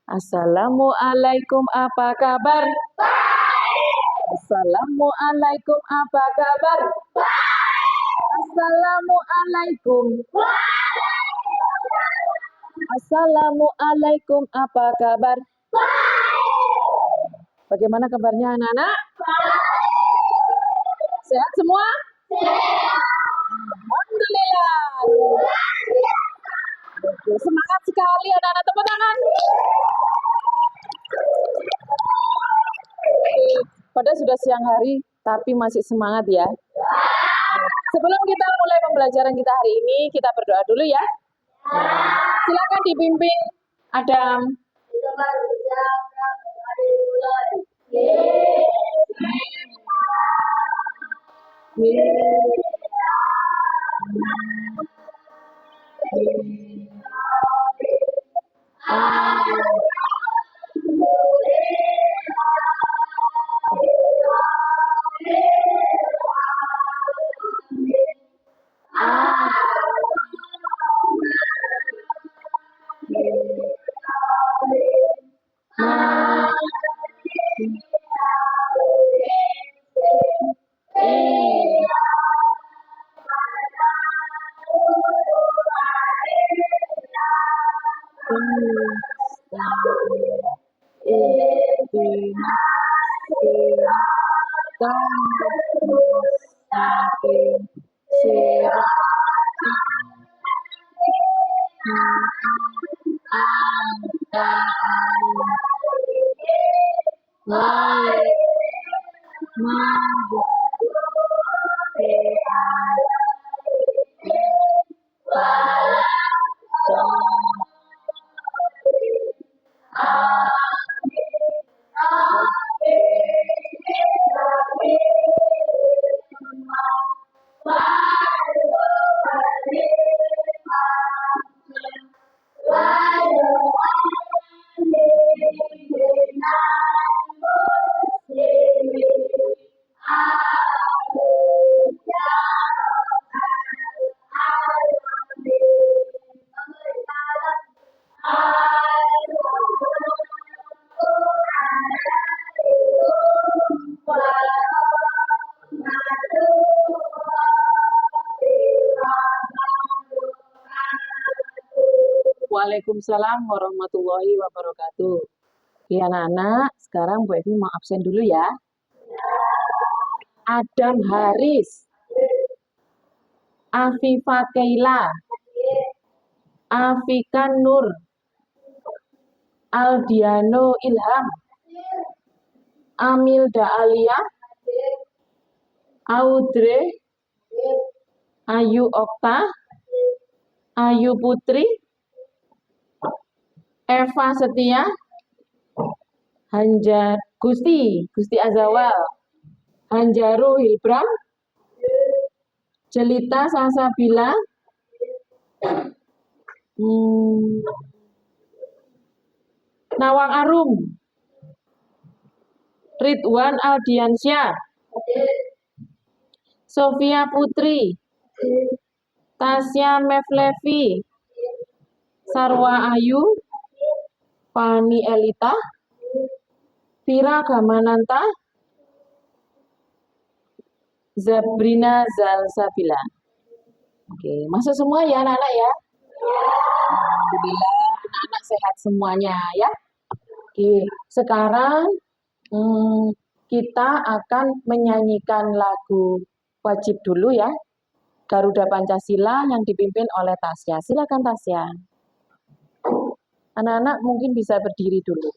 Assalamualaikum, apa kabar? Assalamualaikum, apa kabar? Assalamualaikum. Assalamualaikum, apa kabar? Bagaimana kabarnya anak-anak? Sehat semua? Alhamdulillah. Semangat sekali anak-anak, tepuk tangan. Padahal sudah siang hari, tapi masih semangat ya. Sebelum kita mulai pembelajaran kita hari ini, kita berdoa dulu ya. Silakan dibimbing Adam. Waalaikumsalam warahmatullahi wabarakatuh. Ya anak-anak, sekarang Bu Evi mau absen dulu ya. Adam Haris, Afifa Keila, Afikan Nur, Aldiano Ilham, Amilda Alia, Audrey, Ayu Okta, Ayu Putri, Eva Setia, Hanjar Gusti Azawal, Hanjaru Hilbram, Jelita Salsabila, Nawang Arum, Ridwan Aldiansyah, Sofia Putri, Tasya Mevlevi, Sarwa Ayu, Fani Elita, Vira Gamananta, Zabrina Zalsabila. Oke, masuk semua ya anak-anak ya. Alhamdulillah anak-anak sehat semuanya ya. Oke, sekarang kita akan menyanyikan lagu wajib dulu ya. Garuda Pancasila yang dipimpin oleh Tasya. Silakan Tasya. Anak-anak mungkin bisa berdiri dulu.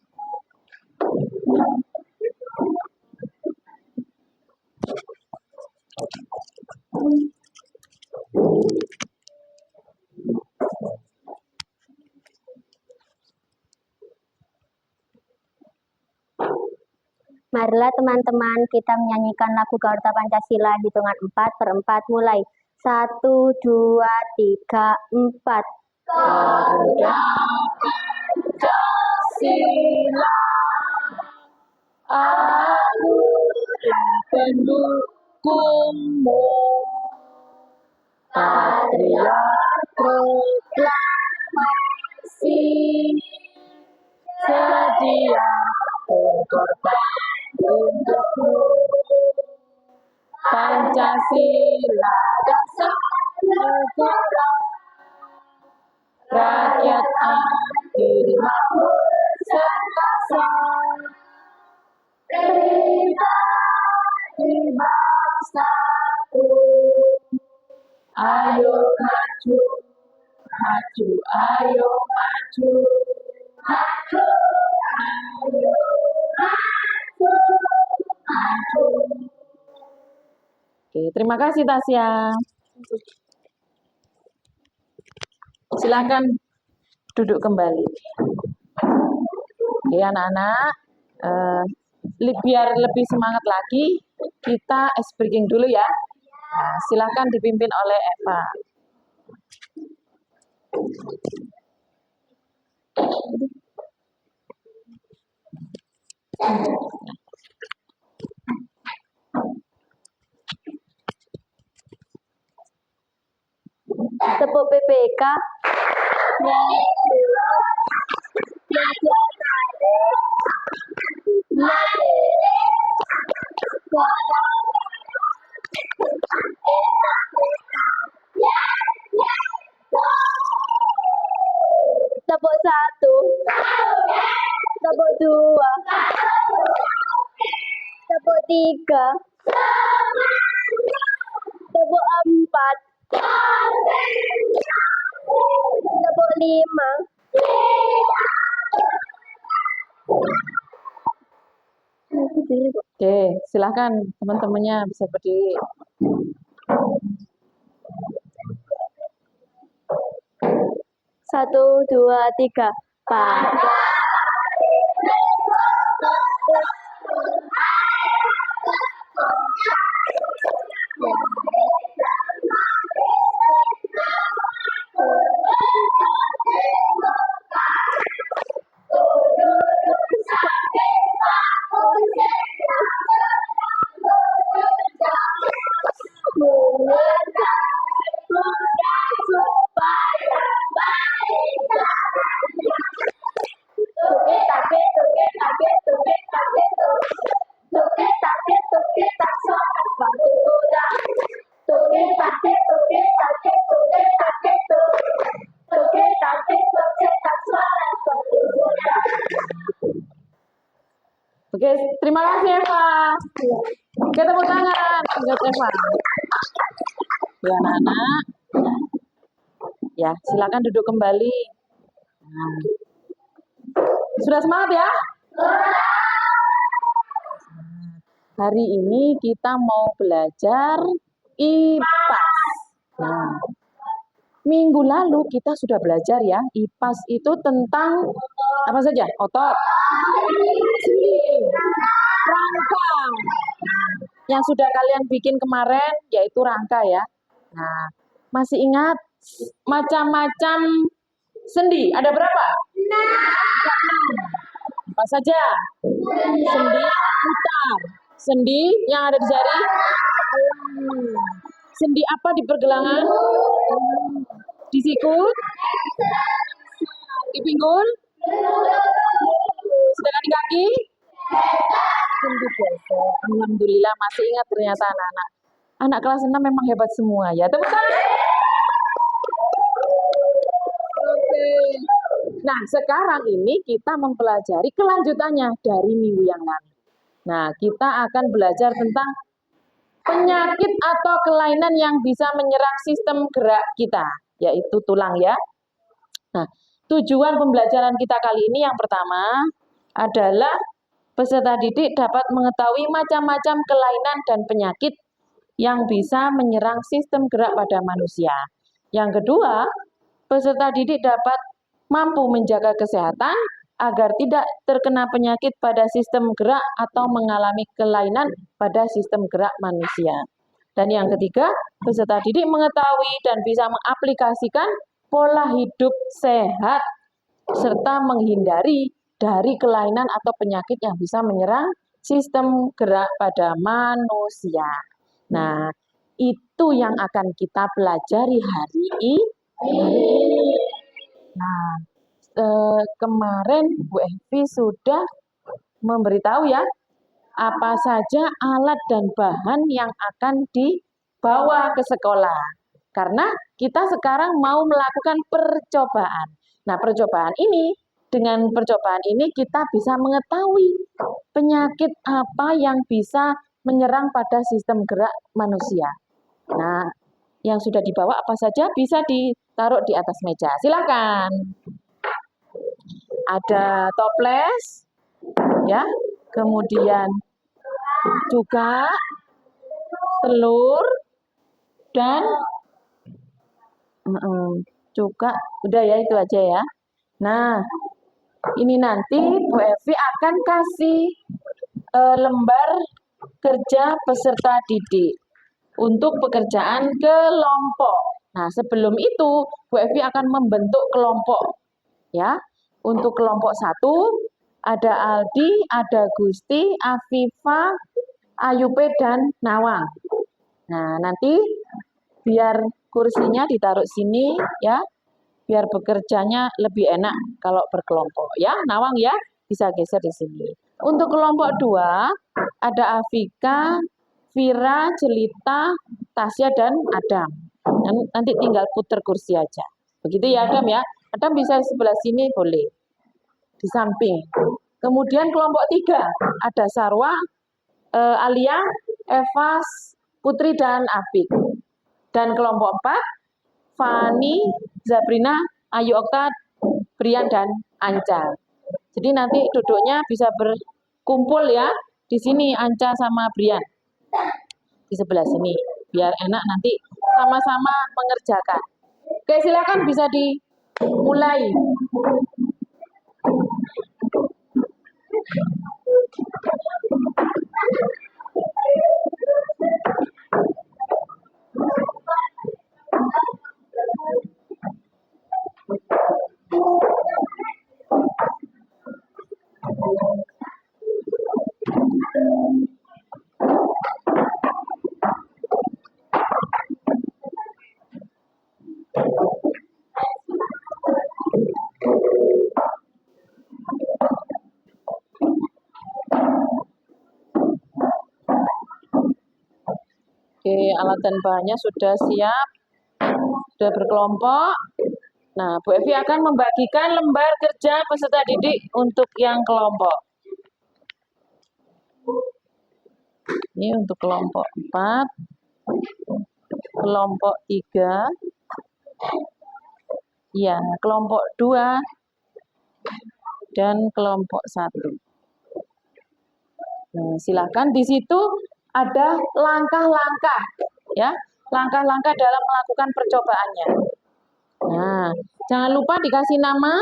Marilah teman-teman kita menyanyikan lagu Garuda Pancasila hitungan 4/4 mulai. 1, 2, 3, 4. Garuda Pancasila, aku pendukungmu. Patriot proklamasi, dia berkorban untukmu. Pancasila dasar negara, rakyat adil makmur sekasa. Pribadi bangsaku, ayo maju, maju, ayo maju, maju, ayo maju, maju. Oke, terima kasih Tasya. Silakan duduk kembali. Oke, anak-anak, biar lebih semangat lagi, kita ice breaking dulu ya. Nah, silakan dipimpin oleh Eva. Tepuk PPK. Tepuk 1, tepuk 2, tepuk 3, tepuk 4, tepuk 5. Oke, silakan teman-temannya bisa berdiri. Satu, dua, tiga. Pak. Oke, terima kasih Eva. Oke, tepuk tangan buat Eva. Ya, anak-anak. Ya, silakan duduk kembali. Nah. Sudah semangat ya? Hari ini kita mau belajar IPAS. Nah, minggu lalu kita sudah belajar ya, IPAS itu tentang apa saja? Otot, sendi, rangka. Yang sudah kalian bikin kemarin yaitu rangka ya. Nah, masih ingat macam-macam sendi? Ada berapa? Apa saja? Sendi putar. Sendi yang ada di jari? Sendi apa di pergelangan? Di siku? Di pinggul? Sedangkan di kaki? Sendi besok. Alhamdulillah masih ingat ternyata anak-anak. Anak kelas 6 memang hebat semua ya. Tepuk tangan. Oke. Nah, sekarang ini kita mempelajari kelanjutannya dari minggu yang lalu. Nah, kita akan belajar tentang penyakit atau kelainan yang bisa menyerang sistem gerak kita, yaitu tulang ya. Nah, tujuan pembelajaran kita kali ini yang pertama adalah peserta didik dapat mengetahui macam-macam kelainan dan penyakit yang bisa menyerang sistem gerak pada manusia. Yang kedua, peserta didik dapat mampu menjaga kesehatan agar tidak terkena penyakit pada sistem gerak atau mengalami kelainan pada sistem gerak manusia. Dan yang ketiga, peserta didik mengetahui dan bisa mengaplikasikan pola hidup sehat serta menghindari dari kelainan atau penyakit yang bisa menyerang sistem gerak pada manusia. Nah, itu yang akan kita pelajari hari ini. Nah, kemarin Bu Evi sudah memberitahu ya, apa saja alat dan bahan yang akan dibawa ke sekolah. Karena kita sekarang mau melakukan percobaan. Nah, dengan percobaan ini kita bisa mengetahui penyakit apa yang bisa menyerang pada sistem gerak manusia. Nah, yang sudah dibawa apa saja bisa ditaruh di atas meja. Silakan. Ada toples, ya, kemudian juga telur dan juga udah ya, itu aja ya. Nah, ini nanti Bu Evi akan kasih lembar kerja peserta didik untuk pekerjaan kelompok. Nah, sebelum itu Bu Evi akan membentuk kelompok ya. Untuk kelompok 1 ada Aldi, ada Gusti, Afifa, Ayupe dan Nawang. Nah, nanti biar kursinya ditaruh sini ya, biar bekerjanya lebih enak kalau berkelompok ya. Nawang ya, bisa geser di sini. Untuk kelompok 2 ada Afika, Vira, Jelita, Tasya dan Adam. Nanti tinggal putar kursi aja. Begitu ya Adam ya. Adam bisa di sebelah sini boleh. Di samping. Kemudian kelompok 3 ada Sarwa, Alia, Eva, Putri dan Apik. Dan kelompok 4 Fani, Zabrina, Ayu Okta, Brian dan Anca. Jadi nanti duduknya bisa berkumpul ya. Di sini Anca sama Brian. Di sebelah sini. Biar enak nanti sama-sama mengerjakan. Oke, silakan bisa dimulai. Oke, alat dan bahannya sudah siap, sudah berkelompok. Nah, Bu Evi akan membagikan lembar kerja peserta didik untuk yang kelompok. Ini untuk kelompok 4, kelompok 3, ya, kelompok 2, dan kelompok 1. Nah, silakan di situ ada langkah-langkah, ya, langkah-langkah dalam melakukan percobaannya. Nah, jangan lupa dikasih nama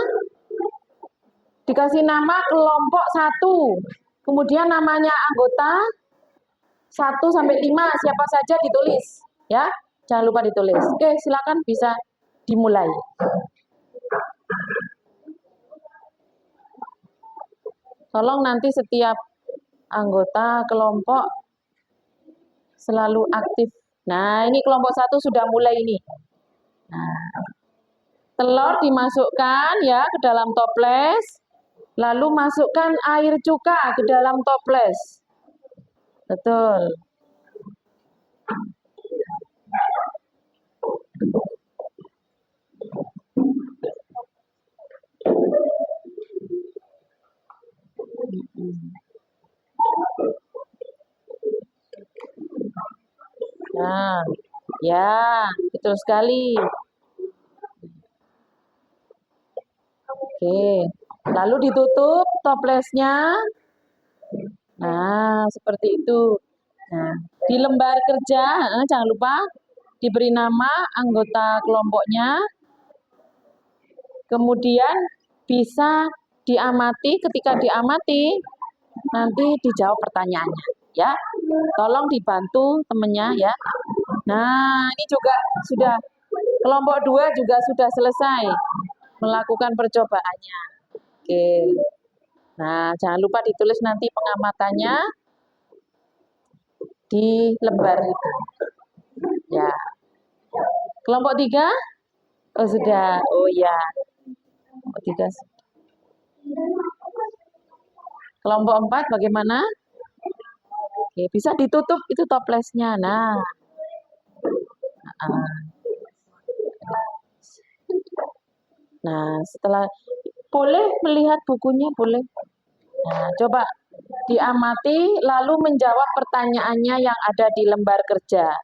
kelompok 1. Kemudian namanya anggota 1 sampai 5 siapa saja ditulis, ya. Jangan lupa ditulis. Oke, silakan bisa dimulai. Tolong nanti setiap anggota kelompok selalu aktif. Nah, ini kelompok 1 sudah mulai ini. Nah, telur dimasukkan ya ke dalam toples. Lalu masukkan air cuka ke dalam toples. Betul. Nah, ya, betul sekali. Oke, lalu ditutup toplesnya. Nah, seperti itu. Nah, di lembar kerja, jangan lupa diberi nama anggota kelompoknya. Kemudian bisa diamati, ketika diamati, nanti dijawab pertanyaannya. Ya, tolong dibantu temennya ya. Nah, ini juga sudah, kelompok 2 juga sudah selesai melakukan percobaannya. Oke. Nah, jangan lupa ditulis nanti pengamatannya di lembar itu. Ya. Kelompok 3? Oh, sudah. Oh ya. Kelompok 3. Kelompok 4 bagaimana? Oke, bisa ditutup itu toplesnya. Nah. Nah, setelah boleh melihat bukunya, boleh. Nah, coba diamati lalu menjawab pertanyaannya yang ada di lembar kerja.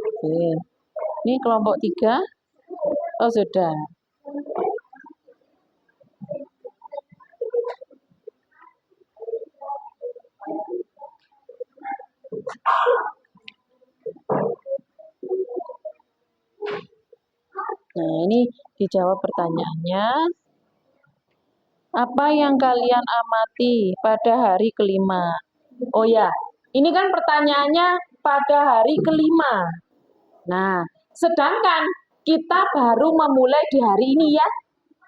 Oke. Ini kelompok 3. Oh, sudah. Nah, ini dijawab pertanyaannya. Apa yang kalian amati pada hari kelima? Oh ya, ini kan pertanyaannya pada hari kelima. Nah, sedangkan kita baru memulai di hari ini ya.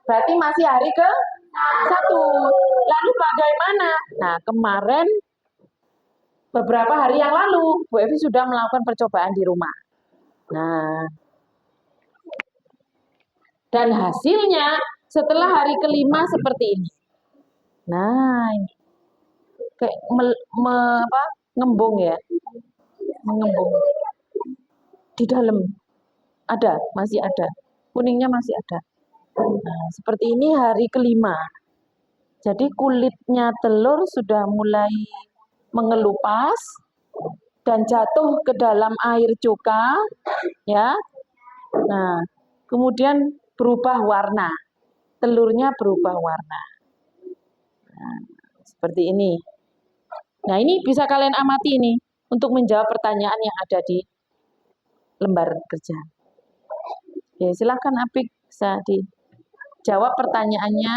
Berarti masih hari ke-1. Lalu bagaimana? Nah, kemarin beberapa hari yang lalu, Bu Evi sudah melakukan percobaan di rumah. Nah, dan hasilnya setelah hari kelima seperti ini. Nah, ini kayak ngembung ya, mengembung di dalam ada, masih ada, kuningnya masih ada. Nah, seperti ini hari kelima. Jadi kulitnya telur sudah mulai mengelupas dan jatuh ke dalam air cuka, ya. Nah, kemudian berubah warna, telurnya berubah warna. Nah, seperti ini. Nah, ini bisa kalian amati ini untuk menjawab pertanyaan yang ada di lembar kerja. Ya, silakan Apik bisa dijawab pertanyaannya.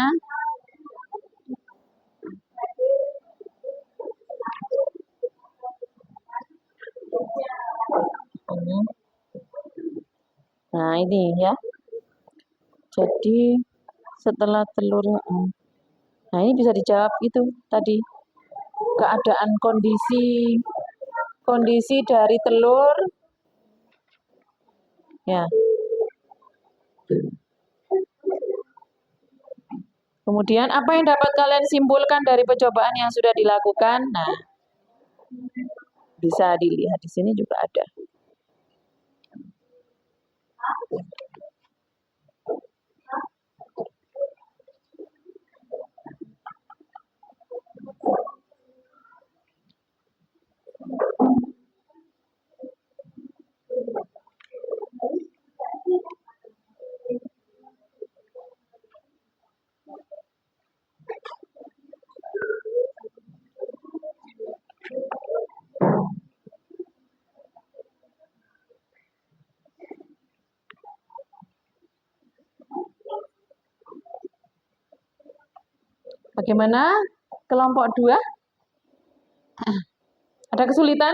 Nah, ini ya. Jadi setelah telur, nah ini bisa dijawab itu tadi keadaan kondisi dari telur, ya. Kemudian apa yang dapat kalian simpulkan dari percobaan yang sudah dilakukan? Nah, bisa dilihat di sini juga ada. Bagaimana? Kelompok 2? Ada kesulitan?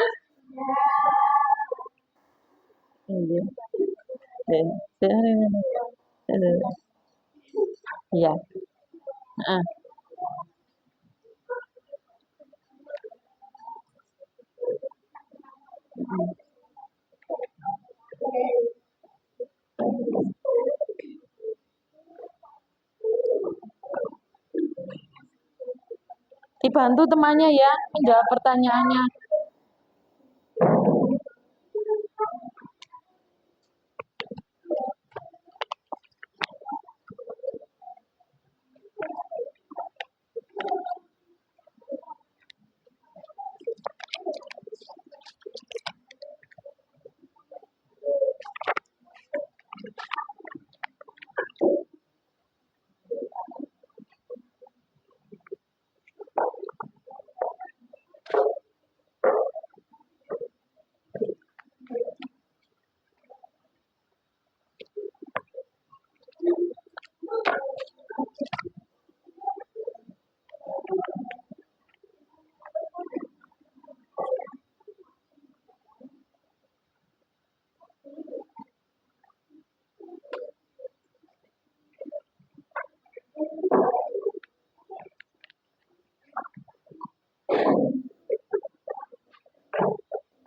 Iya. Dibantu temannya ya menjawab pertanyaannya.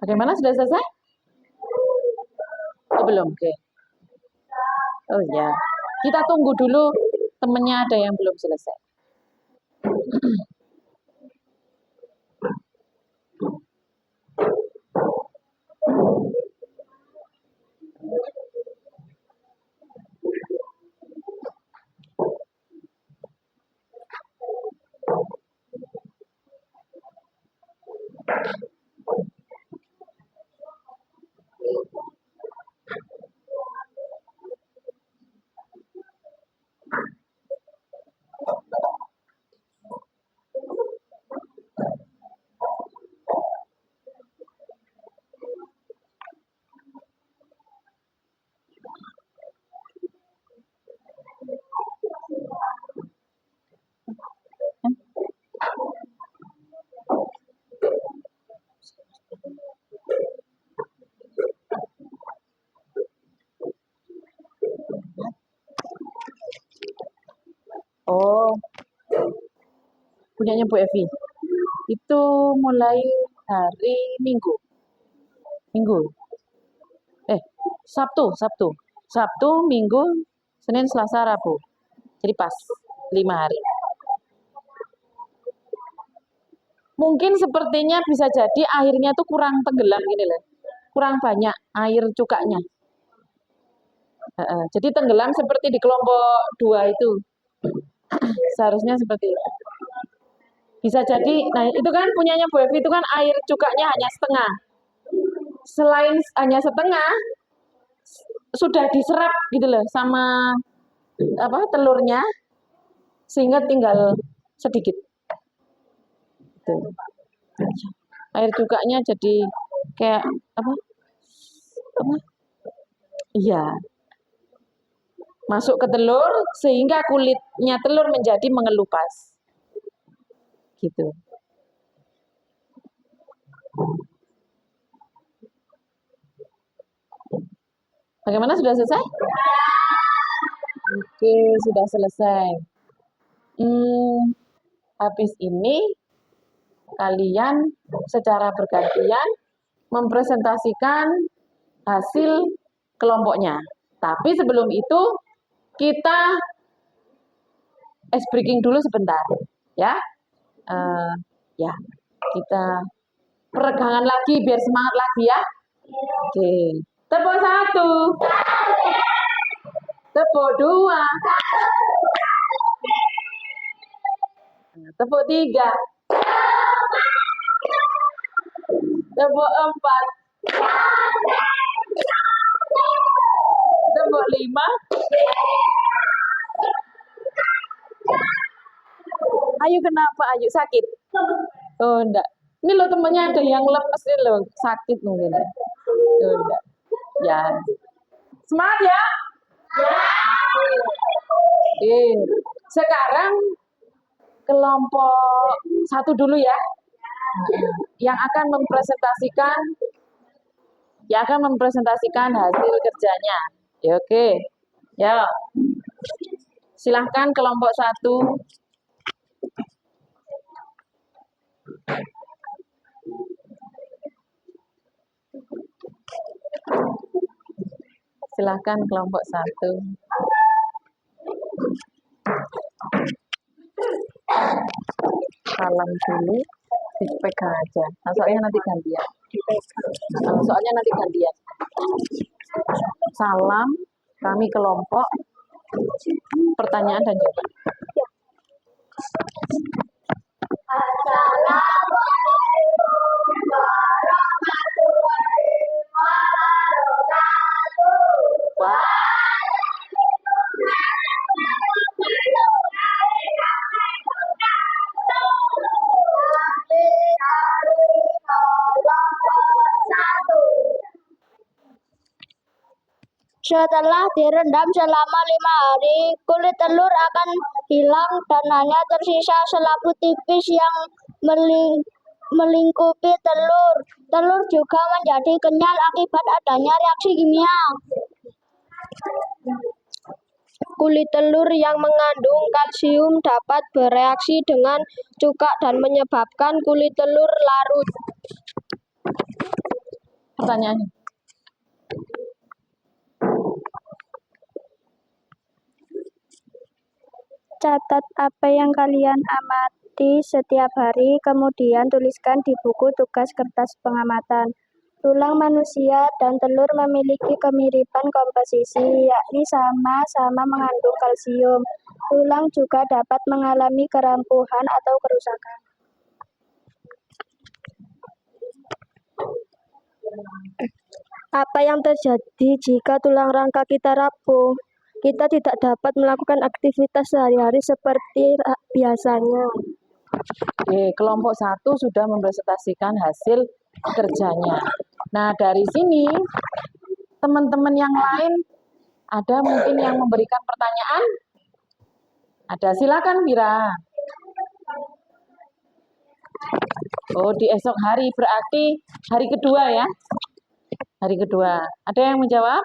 Bagaimana, sudah selesai? belum? Oke. Oh ya. Kita tunggu dulu temennya ada yang belum selesai. Oh, punyanya Bu Evi. Itu mulai hari Minggu. Sabtu, Minggu, Senin, Selasa, Rabu. Jadi pas 5 hari. Mungkin sepertinya bisa jadi airnya tuh kurang tenggelam gini loh. Kurang banyak air cukanya. Jadi tenggelam seperti di kelompok 2 itu. Seharusnya seperti itu. Bisa jadi, nah itu kan punyanya Bu Evi itu kan air cukanya hanya setengah. Selain hanya setengah, sudah diserap gitu loh sama telurnya, sehingga tinggal sedikit. Gitu. Air cukanya jadi kayak apa? Iya. Masuk ke telur sehingga kulitnya telur menjadi mengelupas. Gitu. Bagaimana, sudah selesai? Oke, sudah selesai. Habis ini kalian secara bergantian mempresentasikan hasil kelompoknya. Tapi sebelum itu kita ice breaking dulu sebentar, ya. Ya, kita peregangan lagi biar semangat lagi ya. Oke, tepuk 1, tepuk 2, tepuk 3, tepuk 4, tepuk 5. Ayo, kenapa? Ayo, sakit? Oh, enggak. Ini loh temennya ada yang lemes nih loh, sakit mungkin. Oh, enggak. Ya. Semangat ya. Oke. Sekarang kelompok 1 dulu ya. Yang akan mempresentasikan hasil kerjanya. Ya, oke. Ya. Silahkan kelompok 1. Silahkan kelompok 1. Salam dulu, dipegang aja. Nah, soalnya nanti gantian. Salam, kami kelompok, pertanyaan dan jawaban. Assalamualaikum warahmatullahi wabarakatuh. Setelah direndam selama 5 hari, kulit telur akan hilang dan hanya tersisa selaput tipis yang melingkupi telur. Telur juga menjadi kenyal akibat adanya reaksi kimia. Kulit telur yang mengandung kalsium dapat bereaksi dengan cuka dan menyebabkan kulit telur larut. Pertanyaan. Catat apa yang kalian amati setiap hari, kemudian tuliskan di buku tugas kertas pengamatan. Tulang manusia dan telur memiliki kemiripan komposisi, yakni sama-sama mengandung kalsium. Tulang juga dapat mengalami kerampuhan atau kerusakan. Apa yang terjadi jika tulang rangka kita rapuh? Kita tidak dapat melakukan aktivitas sehari-hari seperti biasanya. Oke, kelompok 1 sudah mempresentasikan hasil kerjanya. Nah, dari sini teman-teman yang lain ada mungkin yang memberikan pertanyaan? Ada, silakan Vira. Oh, di esok hari berarti hari kedua ya? Hari kedua. Ada yang menjawab?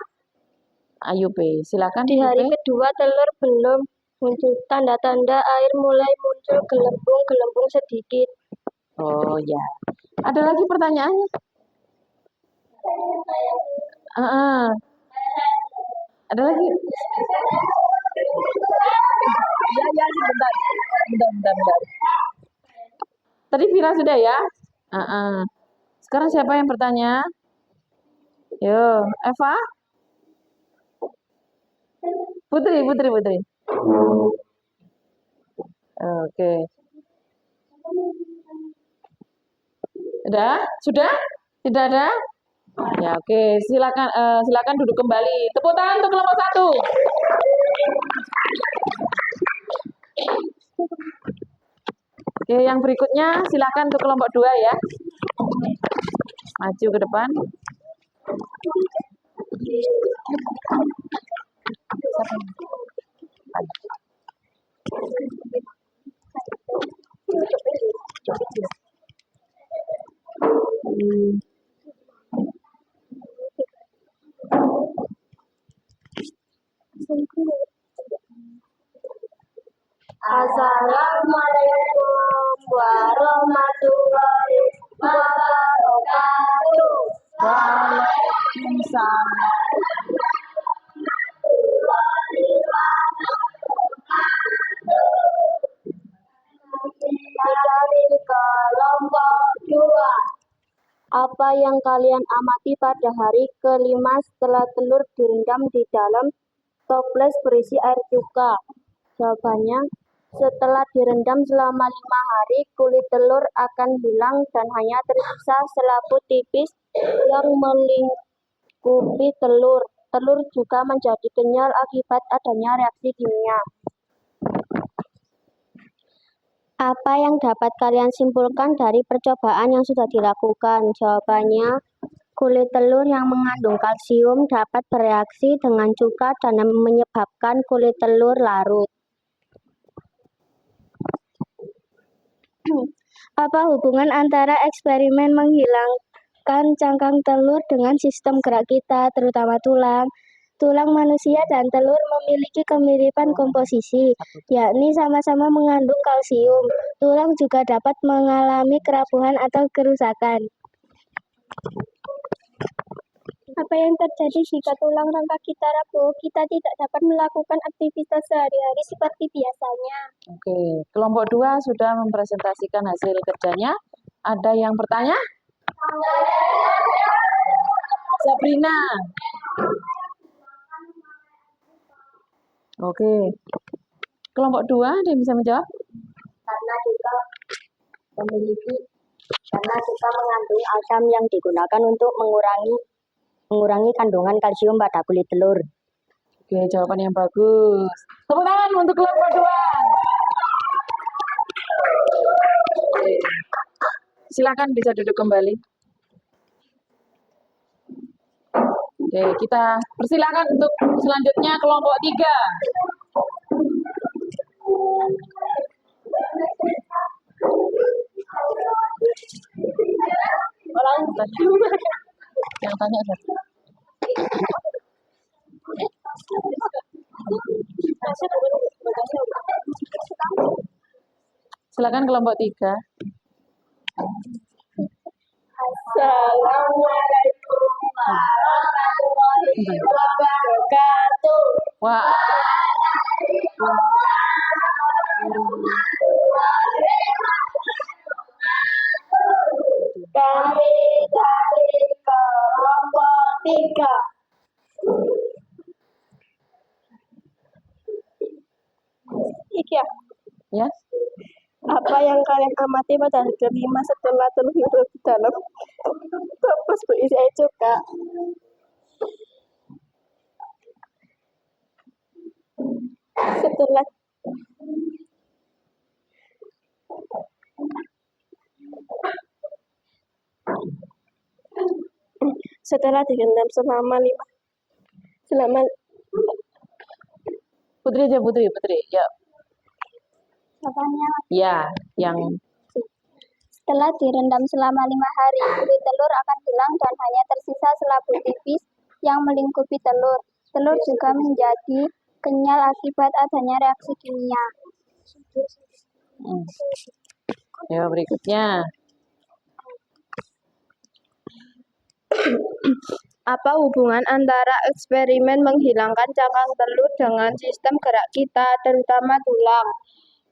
Ayo B, silakan. Di hari kedua telur belum muncul tanda-tanda air, mulai muncul gelembung-gelembung sedikit. Oh ya. Ada lagi pertanyaannya? Ada lagi? Ya, sebentar. Tadi Vira sudah ya? Sekarang siapa yang bertanya? Yo, Eva? Putri. Oke. Sudah? Tidak ada? Ya, oke. Silakan duduk kembali. Tepuk tangan untuk kelompok 1. Oke, yang berikutnya silakan untuk kelompok 2 ya. Maju ke depan. Assalamualaikum warahmatullahi wabarakatuh. Waalaikumsalam. Dari kelompok 2. Apa yang kalian amati pada hari kelima setelah telur direndam di dalam toples berisi air cuka? Jawabannya, setelah direndam selama 5 hari, kulit telur akan hilang dan hanya tersisa selaput tipis yang melingkupi telur. Telur juga menjadi kenyal akibat adanya reaksi kimia. Apa yang dapat kalian simpulkan dari percobaan yang sudah dilakukan? Jawabannya, kulit telur yang mengandung kalsium dapat bereaksi dengan cuka dan menyebabkan kulit telur larut. Apa hubungan antara eksperimen menghilangkan cangkang telur dengan sistem gerak kita, terutama tulang? Tulang manusia dan telur memiliki kemiripan komposisi, yakni sama-sama mengandung kalsium. Tulang juga dapat mengalami kerapuhan atau kerusakan. Apa yang terjadi jika tulang rangka kita rapuh? Kita tidak dapat melakukan aktivitas sehari-hari seperti biasanya. Oke, kelompok 2 sudah mempresentasikan hasil kerjanya. Ada yang bertanya? Sabrina. Oke. Kelompok 2 ada yang bisa menjawab? Karena kita mengandung asam yang digunakan untuk mengurangi kandungan kalsium pada kulit telur. Oke, jawaban yang bagus. Tepuk tangan untuk kelompok 2. Silakan bisa duduk kembali. Oke, kita persilakan untuk selanjutnya kelompok 3. Yang tanya siapa? Silakan kelompok 3. Assalamualaikum warahmatullahi wabarakatuh. Wah. dari kelompok 3. Iki ya. Ya. Apa yang kalian amati pada hari kelima setelah telur hidup di dalam toples berisi air cuka? Setelah direndam selama Putri aja, Putri. Ya. apanya? Ya, yang Setelah direndam selama 5 hari, kulit telur akan hilang dan hanya tersisa selabu tipis yang melingkupi telur. Telur juga menjadi kenyal akibat adanya reaksi kimia. ya berikutnya. Apa hubungan antara eksperimen menghilangkan cangkang telur dengan sistem gerak kita, terutama tulang?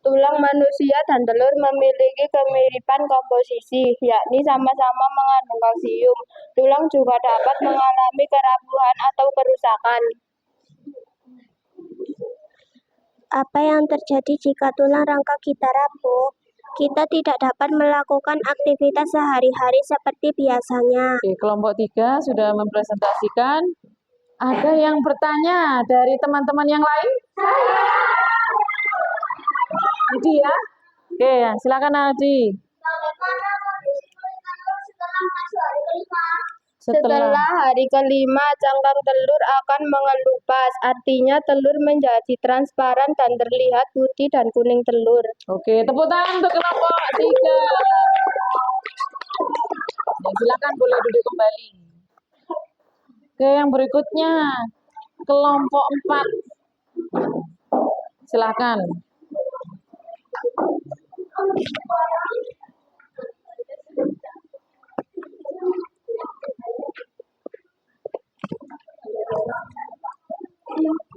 Tulang manusia dan telur memiliki kemiripan komposisi, yakni sama-sama mengandung kalsium. Tulang juga dapat mengalami kerapuhan atau kerusakan. Apa yang terjadi jika tulang rangka kita rapuh? Kita tidak dapat melakukan aktivitas sehari-hari seperti biasanya. Oke, kelompok 3 sudah mempresentasikan. Ada yang bertanya dari teman-teman yang lain? Adi ya? Oke, silakan Adi. Setelah hari kelima, cangkang telur akan mengelupas. Artinya telur menjadi transparan dan terlihat putih dan kuning telur. Oke, tepuk tangan untuk kelompok 3. Ya, silakan boleh duduk kembali. Oke, yang berikutnya kelompok 4. Silakan.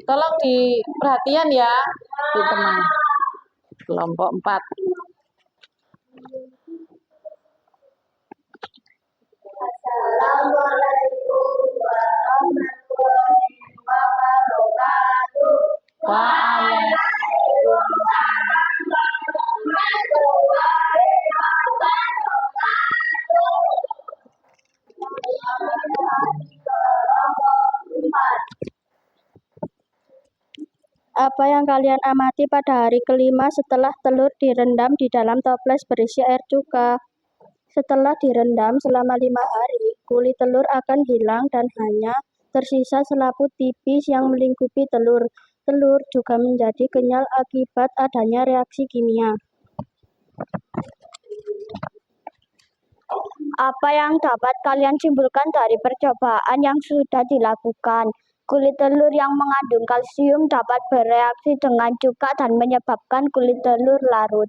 Tolong diperhatian ya, teman. Kelompok 4. Assalamualaikum warahmatullahi wabarakatuh. Waalaikumsalam warahmatullahi wabarakatuh. Apa yang kalian amati pada hari kelima setelah telur direndam di dalam toples berisi air cuka? Setelah direndam selama 5 hari, kulit telur akan hilang dan hanya tersisa selaput tipis yang melingkupi telur. Telur juga menjadi kenyal akibat adanya reaksi kimia. Apa yang dapat kalian simpulkan dari percobaan yang sudah dilakukan? Kulit telur yang mengandung kalsium dapat bereaksi dengan cuka dan menyebabkan kulit telur larut.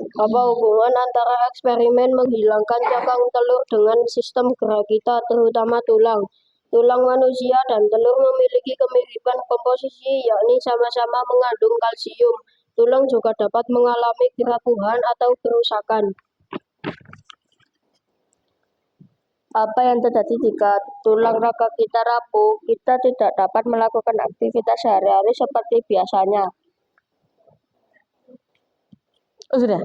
Apa hubungan antara eksperimen menghilangkan cangkang telur dengan sistem gerak kita, terutama tulang? Tulang manusia dan telur memiliki kemiripan komposisi, yakni sama-sama mengandung kalsium. Tulang juga dapat mengalami kerapuhan atau kerusakan. Apa yang terjadi jika tulang rangka kita rapuh? Kita tidak dapat melakukan aktivitas sehari-hari seperti biasanya. Oh, sudah.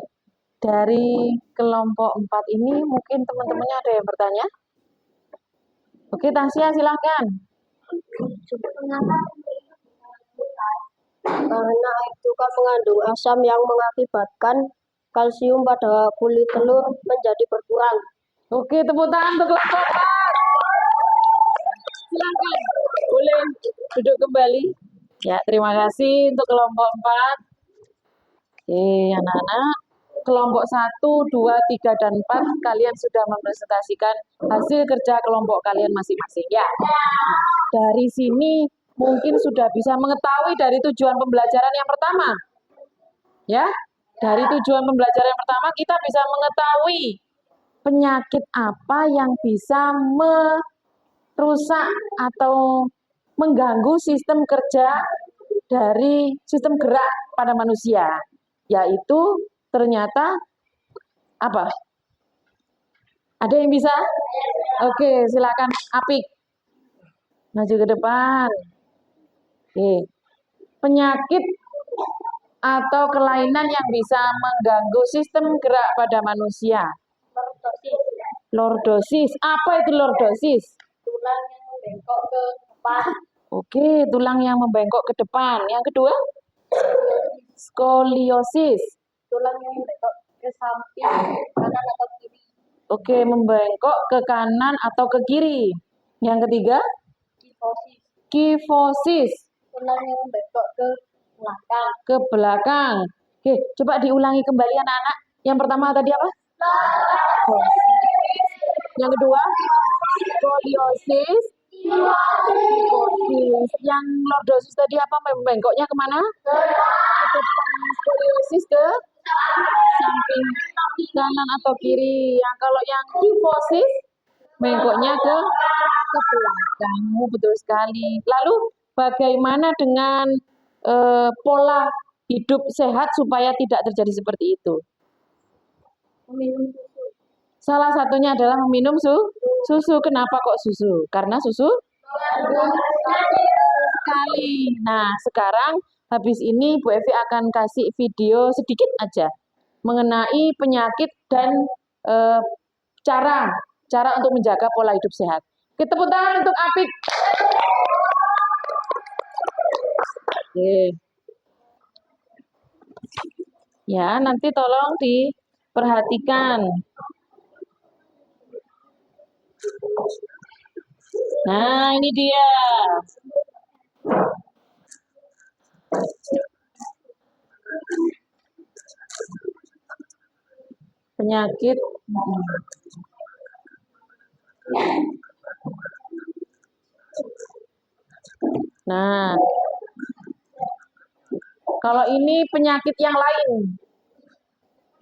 Dari kelompok 4 ini mungkin teman-temannya ada yang bertanya? Oke, Tasya silakan. Karena air cuka mengandung asam yang mengakibatkan kalsium pada kulit telur menjadi berkurang. Oke, tepuk tangan untuk kelompok 4. Silakan, boleh duduk kembali. Ya, terima kasih untuk kelompok 4. Oke, anak-anak. Kelompok 1, 2, 3, dan 4 kalian sudah mempresentasikan hasil kerja kelompok kalian masing-masing ya. Dari sini mungkin sudah bisa mengetahui dari tujuan pembelajaran yang pertama. Ya, dari tujuan pembelajaran yang pertama kita bisa mengetahui penyakit apa yang bisa merusak atau mengganggu sistem kerja dari sistem gerak pada manusia, yaitu ternyata Apa? Ada yang bisa? Oke, silakan Apik. Maju ke depan. Oke. Penyakit atau kelainan yang bisa mengganggu sistem gerak pada manusia. Lordosis. Apa itu lordosis? Tulang yang membengkok ke depan. Oke, tulang yang membengkok ke depan. Yang kedua? Skoliosis. Tulang yang membengkok ke samping kanan atau kiri. Oke, membengkok ke kanan atau ke kiri. Yang ketiga? Kifosis. Kifosis. Tulang yang membengkok ke belakang. Ke belakang. Oke, coba diulangi kembali anak-anak. Yang pertama tadi apa? Yang kedua? Skoliosis. Kifosis. Yang lordosis tadi apa? Membengkoknya kemana? Ke depan. Skoliosis ke samping kanan atau kiri. Yang kalau yang kifosis bengkoknya ke belakang. Betul sekali. Lalu bagaimana dengan pola hidup sehat supaya tidak terjadi seperti itu? Meminum susu. Salah satunya adalah meminum susu. Kenapa kok susu? Karena susu sekali. Nah, sekarang habis ini Bu Evi akan kasih video sedikit aja mengenai penyakit dan cara untuk menjaga pola hidup sehat. Kita tepuk tangan untuk Apik. Oke. Ya, nanti tolong diperhatikan. Nah, ini dia. Penyakit. Nah, kalau ini penyakit yang lain,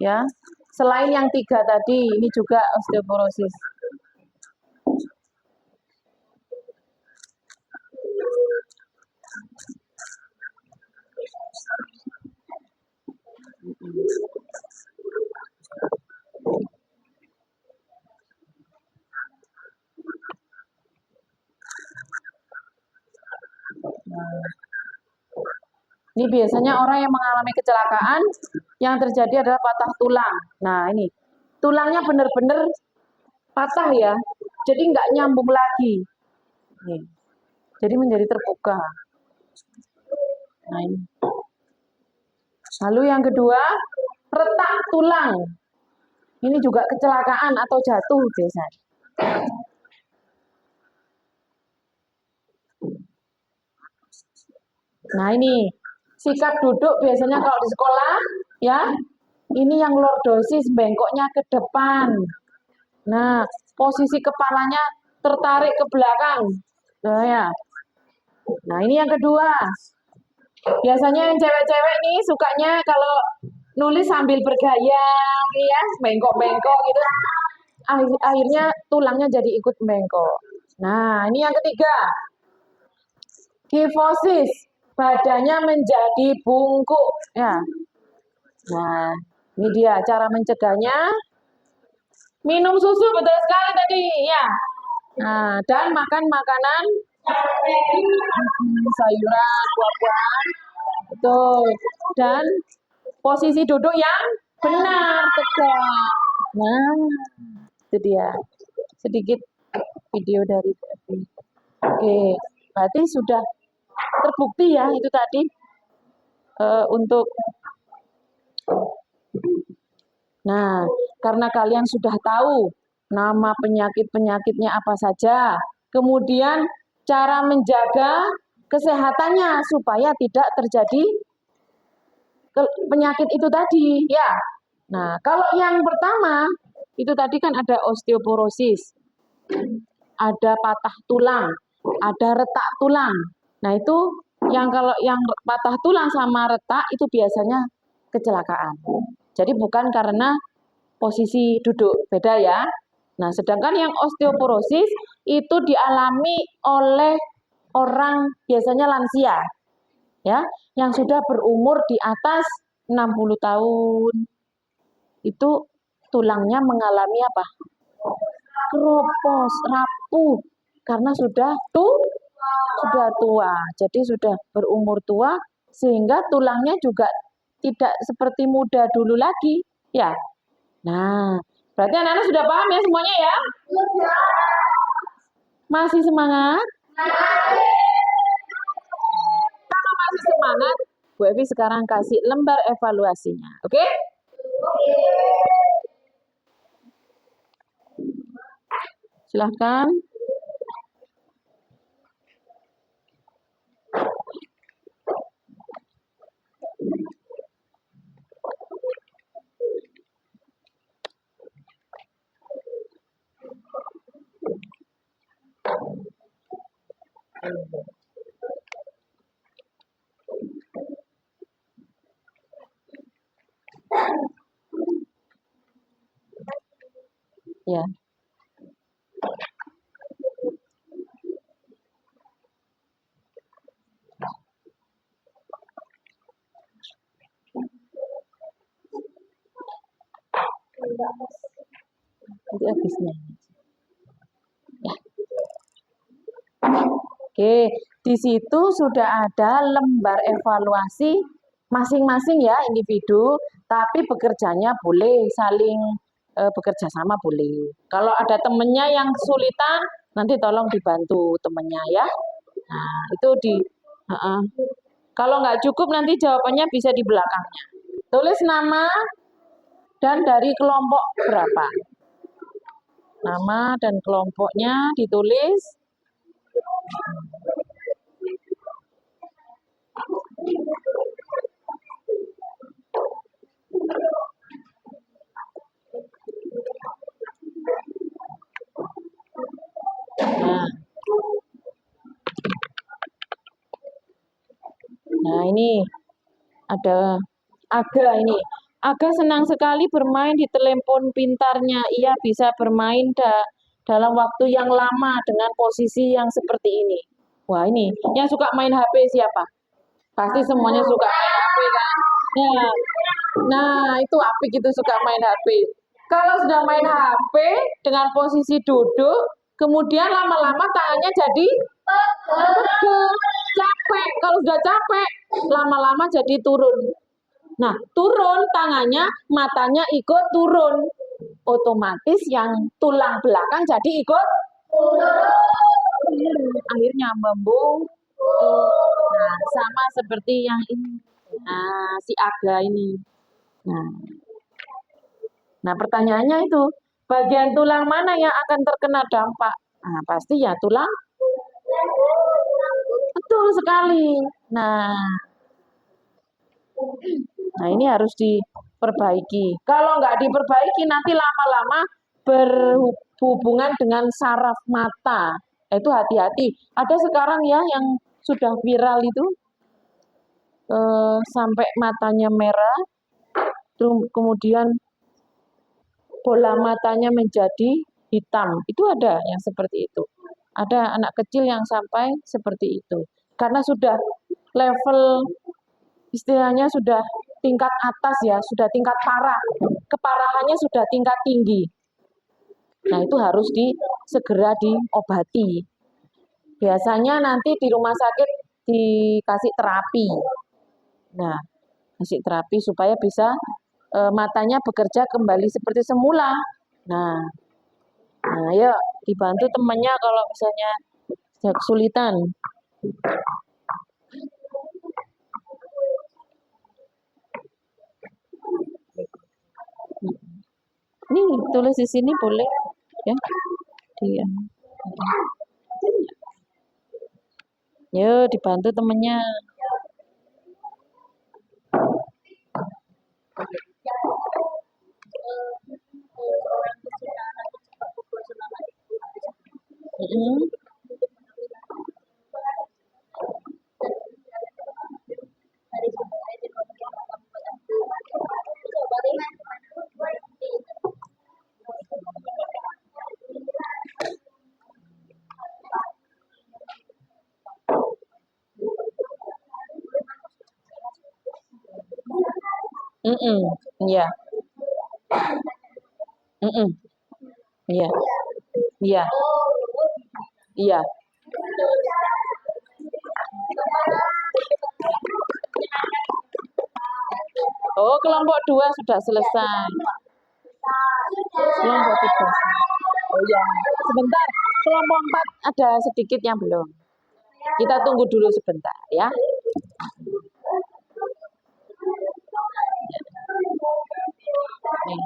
ya, selain yang 3 tadi, ini juga osteoporosis. Ini biasanya orang yang mengalami kecelakaan, yang terjadi adalah patah tulang. Nah, ini tulangnya benar-benar patah ya, jadi nggak nyambung lagi. Nih. Jadi menjadi terbuka. Nah, ini. Lalu yang kedua, retak tulang. Ini juga kecelakaan atau jatuh biasanya. Nah, ini sikap duduk biasanya kalau di sekolah, ya. Ini yang lordosis, bengkoknya ke depan. Nah, posisi kepalanya tertarik ke belakang. Nah, ya. Nah, ini yang kedua. Biasanya yang cewek-cewek nih sukanya kalau nulis sambil bergaya, ya, bengkok-bengkok gitu. Akhirnya tulangnya jadi ikut bengkok. Nah, ini yang ketiga. Kifosis, badannya menjadi bungkuk, ya. Nah, ini dia cara mencegahnya. Minum susu betul sekali tadi, ya. Nah, dan makan makanan sayuran, buah-buahan, betul. Dan posisi duduk yang benar, tegak. Nah, itu dia. Sedikit video dari Bu Evi. Oke, berarti sudah terbukti ya itu tadi untuk. Nah, karena kalian sudah tahu nama penyakit-penyakitnya apa saja, kemudian cara menjaga kesehatannya supaya tidak terjadi penyakit itu tadi, ya. Nah, kalau yang pertama itu tadi kan ada osteoporosis, ada patah tulang, ada retak tulang. Nah, itu yang kalau yang patah tulang sama retak itu biasanya kecelakaan. Jadi bukan karena posisi duduk, beda ya. Nah, sedangkan yang osteoporosis itu dialami oleh orang biasanya lansia, ya, yang sudah berumur di atas 60 tahun. Itu tulangnya mengalami apa? Keropos, rapuh, karena sudah tua, jadi sudah berumur tua, sehingga tulangnya juga tidak seperti muda dulu lagi, ya. Nah, berarti anak-anak sudah paham ya semuanya ya? Masih semangat? Kalau masih semangat, Bu Evi sekarang kasih lembar evaluasinya, oke? Silahkan. Ya. Nanti habisnya. Ya. Oke, di situ sudah ada lembar evaluasi masing-masing ya individu, tapi bekerjanya boleh saling bekerja sama boleh. Kalau ada temennya yang kesulitan, nanti tolong dibantu temennya ya. Nah, itu kalau nggak cukup nanti jawabannya bisa di belakangnya. Tulis nama dan dari kelompok berapa. Nama dan kelompoknya ditulis. Nah, ini ada Aga ini. Aga senang sekali bermain di telepon pintarnya. Ia bisa bermain dalam waktu yang lama dengan posisi yang seperti ini. Wah, ini yang suka main HP siapa? Pasti semuanya suka main HP kan? Nah, itu Apik itu suka main HP. Kalau sudah main HP dengan posisi duduk, kemudian lama-lama tangannya jadi pegel, capek. Kalau sudah capek, lama-lama jadi turun. Nah, turun tangannya, matanya ikut turun. Otomatis yang tulang belakang jadi ikut turun. Akhirnya membungkuk. Nah, sama seperti yang ini. Nah, si Aga ini. Nah, pertanyaannya itu, bagian tulang mana yang akan terkena dampak? Nah, pasti ya tulang. Betul sekali. Nah, ini harus diperbaiki. Kalau nggak diperbaiki, nanti lama-lama berhubungan dengan saraf mata. Itu hati-hati. Ada sekarang ya yang sudah viral itu, sampai matanya merah, kemudian bola matanya menjadi hitam. Itu ada yang seperti itu. Ada anak kecil yang sampai seperti itu. Karena sudah level istilahnya sudah tingkat atas ya, sudah tingkat parah. Keparahannya sudah tingkat tinggi. Nah, itu harus segera diobati. Biasanya nanti di rumah sakit dikasih terapi. Nah, kasih terapi supaya bisa matanya bekerja kembali seperti semula. Nah, yuk dibantu temannya kalau misalnya kesulitan. Nih, tulis di sini boleh ya. Dia. Yuk dibantu temannya. Ya. Mm-mm. Iya, iya, iya. Oh, kelompok 2 sudah selesai. Kelompok 3. Oh ya, sebentar. Kelompok 4 ada sedikit yang belum. Kita tunggu dulu sebentar ya. Nih.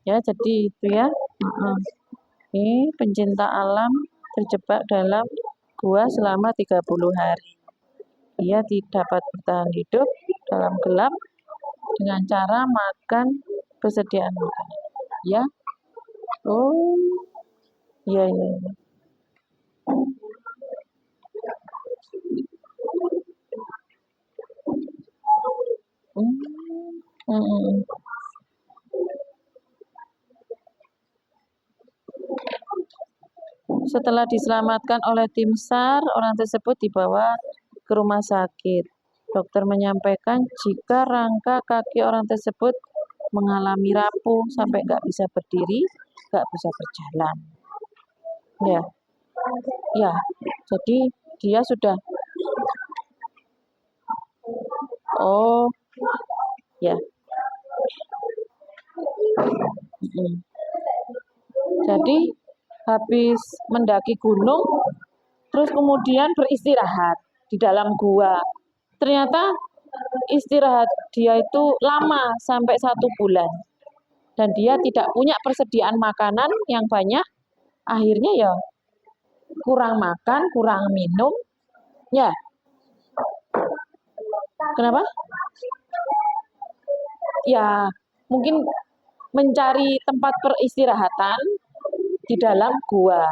Ya, jadi itu ya. Ini pencinta alam terjebak dalam gua selama 30 hari. Ia tidak dapat bertahan hidup dalam gelap dengan cara makan persediaan makanan. Ya. Oh, iya iya. Hmm. Hmm. Setelah diselamatkan oleh tim SAR, orang tersebut dibawa ke rumah sakit. Dokter menyampaikan jika rangka kaki orang tersebut mengalami rapuh sampai nggak bisa berdiri, nggak bisa berjalan. Ya, ya. Jadi dia sudah, oh, ya. Mm. Jadi habis mendaki gunung, terus kemudian beristirahat di dalam gua. Ternyata istirahat dia itu lama sampai 1 bulan. Dan dia tidak punya persediaan makanan yang banyak. Akhirnya ya kurang makan, kurang minum. Ya, kenapa? Ya, mungkin mencari tempat peristirahatan di dalam gua.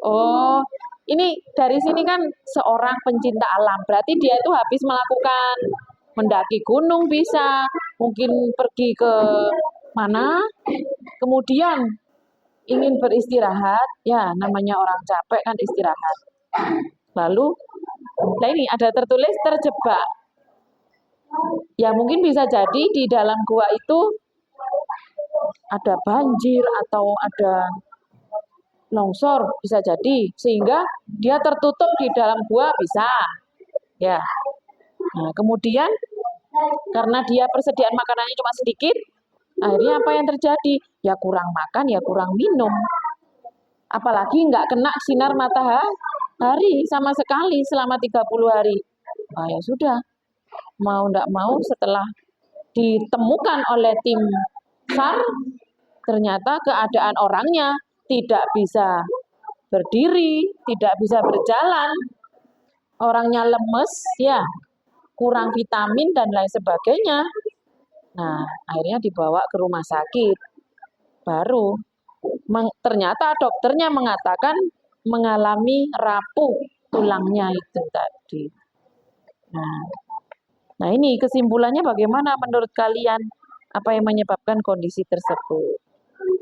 Oh, ini dari sini kan seorang pencinta alam. Berarti dia itu habis melakukan mendaki gunung bisa, mungkin pergi ke mana, kemudian ingin beristirahat, ya namanya orang capek kan istirahat. Lalu, nah ini ada tertulis terjebak. Ya mungkin bisa jadi di dalam gua itu ada banjir atau ada longsor, bisa jadi. Sehingga dia tertutup di dalam gua bisa. Ya. Nah, kemudian karena dia persediaan makanannya cuma sedikit, akhirnya apa yang terjadi? Ya kurang makan, ya kurang minum. Apalagi nggak kena sinar matahari sama sekali selama 30 hari. Nah, ya sudah, mau nggak mau setelah ditemukan oleh tim SAR, ternyata keadaan orangnya tidak bisa berdiri, tidak bisa berjalan, orangnya lemes, ya, kurang vitamin dan lain sebagainya. Nah, akhirnya dibawa ke rumah sakit. Baru ternyata dokternya mengatakan mengalami rapuh tulangnya itu tadi. Nah, nah ini kesimpulannya bagaimana menurut kalian? Apa yang menyebabkan kondisi tersebut?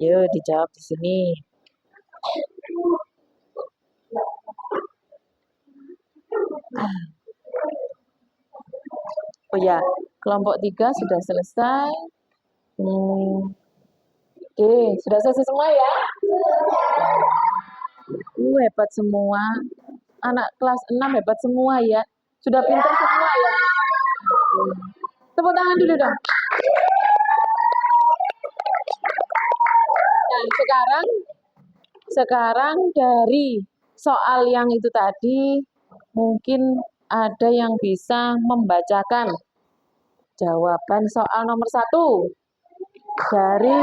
Yuk dijawab di sini. Oh ya, kelompok 3 sudah selesai. Oke, sudah selesai semua ya? Hebat semua. Anak kelas 6 hebat semua ya. Sudah pintar semua ya. Tepuk tangan dulu dong. Nah, sekarang dari soal yang itu tadi, mungkin ada yang bisa membacakan jawaban soal nomor 1 dari